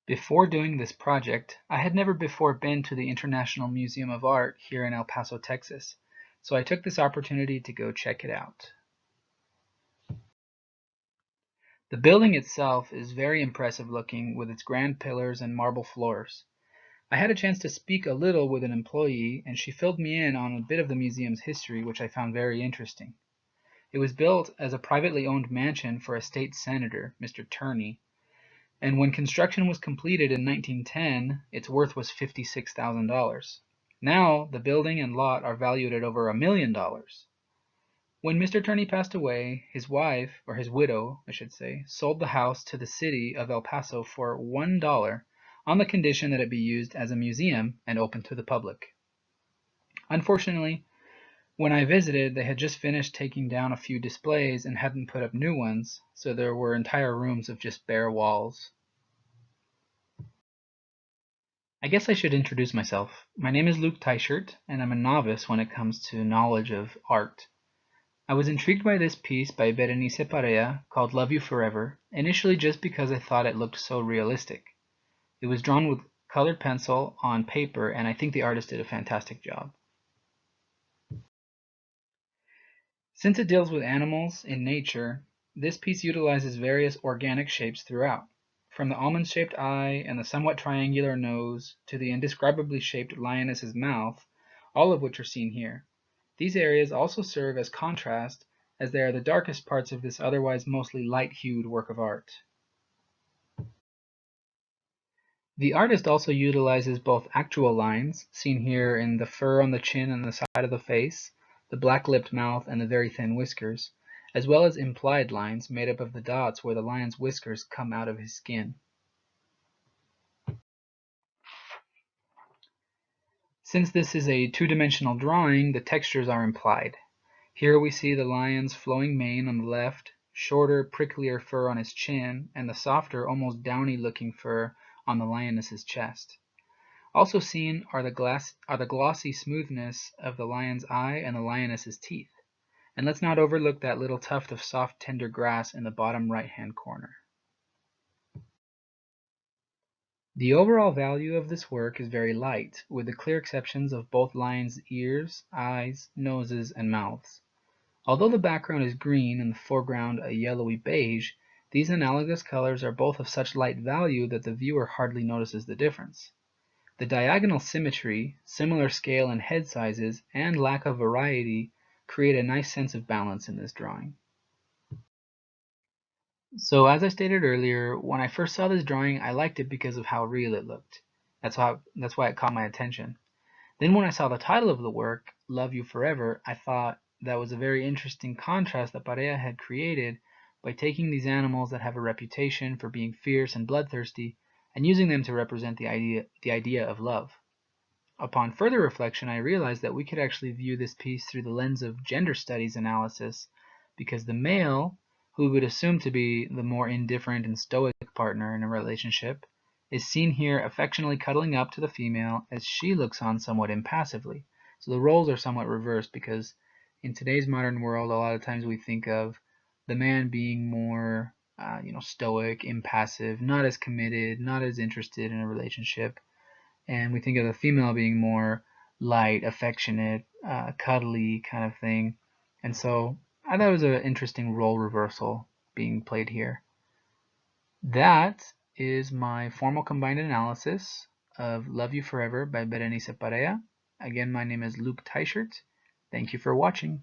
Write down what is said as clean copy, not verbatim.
Before doing this project, I had never before been to the International Museum of Art here in El Paso, Texas, so I took this opportunity to go check it out. The building itself is very impressive looking with its grand pillars and marble floors. I had a chance to speak a little with an employee, and she filled me in on a bit of the museum's history, which I found very interesting. It was built as a privately owned mansion for a state senator, Mr. Turney, and when construction was completed in 1910, its worth was $56,000. Now, the building and lot are valued at over $1 million. When Mr. Turney passed away, his wife, or his widow, I should say, sold the house to the city of El Paso for $1 on the condition that it be used as a museum and open to the public. Unfortunately, when I visited, they had just finished taking down a few displays and hadn't put up new ones, so there were entire rooms of just bare walls. I guess I should introduce myself. My name is Luke Teichert, and I'm a novice when it comes to knowledge of art. I was intrigued by this piece by Berenice Parea called Love You Forever, initially just because I thought it looked so realistic. It was drawn with colored pencil on paper, and I think the artist did a fantastic job. Since it deals with animals in nature, this piece utilizes various organic shapes throughout, from the almond-shaped eye and the somewhat triangular nose to the indescribably shaped lioness's mouth, all of which are seen here. These areas also serve as contrast, as they are the darkest parts of this otherwise mostly light-hued work of art. The artist also utilizes both actual lines, seen here in the fur on the chin and the side of the face, the black-lipped mouth, and the very thin whiskers, as well as implied lines made up of the dots where the lion's whiskers come out of his skin. Since this is a two-dimensional drawing, the textures are implied. Here we see the lion's flowing mane on the left, shorter, pricklier fur on his chin, and the softer, almost downy-looking fur on the lioness's chest. Also seen are the glossy smoothness of the lion's eye and the lioness's teeth. And let's not overlook that little tuft of soft, tender grass in the bottom right-hand corner. The overall value of this work is very light, with the clear exceptions of both lions' ears, eyes, noses, and mouths. Although the background is green and the foreground a yellowy beige, these analogous colors are both of such light value that the viewer hardly notices the difference. The diagonal symmetry, similar scale and head sizes, and lack of variety create a nice sense of balance in this drawing. So as I stated earlier, when I first saw this drawing, I liked it because of how real it looked. That's why it caught my attention. Then when I saw the title of the work, Love You Forever, I thought that was a very interesting contrast that Parea had created by taking these animals that have a reputation for being fierce and bloodthirsty and using them to represent the idea of love. Upon further reflection, I realized that we could actually view this piece through the lens of gender studies analysis, because the male, who we would assume to be the more indifferent and stoic partner in a relationship, is seen here affectionately cuddling up to the female as she looks on somewhat impassively. So the roles are somewhat reversed, because in today's modern world, a lot of times we think of the man being more stoic, impassive, not as committed, not as interested in a relationship, and we think of the female being more light, affectionate, cuddly kind of thing. And so I thought it was an interesting role reversal being played here. That is my formal combined analysis of Love You Forever by Berenice Parea. Again, my name is Luke Teichert. Thank you for watching.